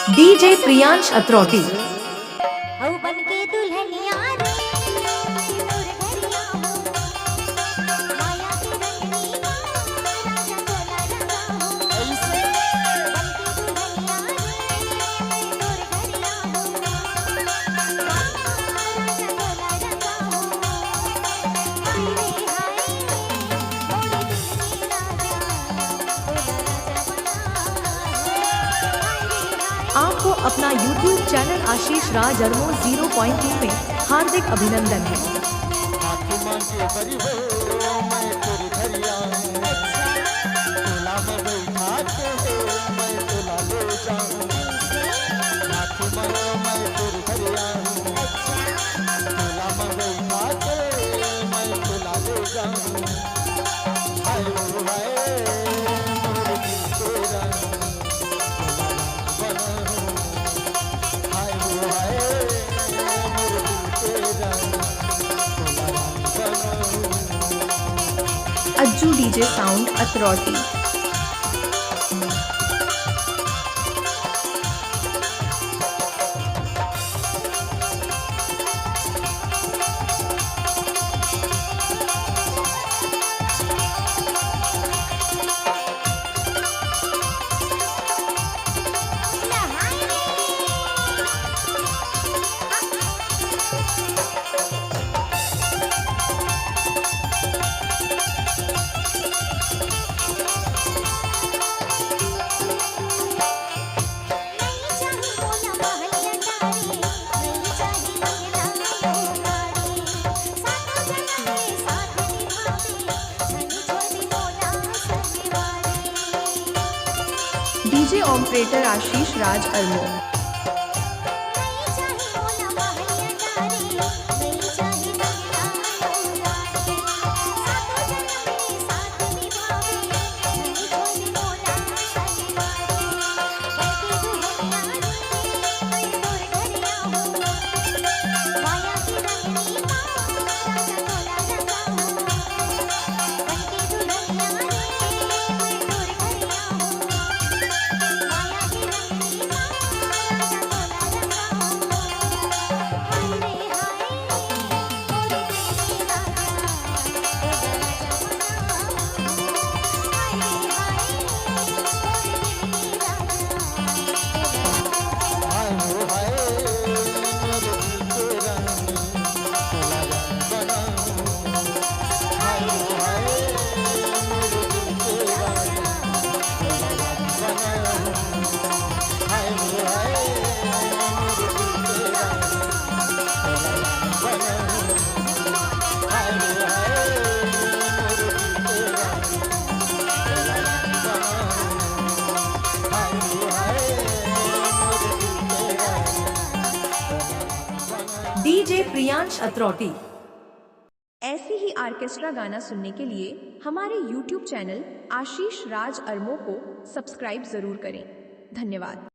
DJ Priyansh अत्रौटी। आपको अपना YouTube channel आशीष राज अरमो 0.2 में हार्दिक अभिनंदन है। Ajju DJ sound authority. DJ operator Ashish Raj Armo. DJ Priyansh Atrauti. ऐसी ही ऑर्केस्ट्रा गाना सुनने के लिए हमारे YouTube चैनल आशीष राज अरमो को सब्सक्राइब जरूर करें। धन्यवाद।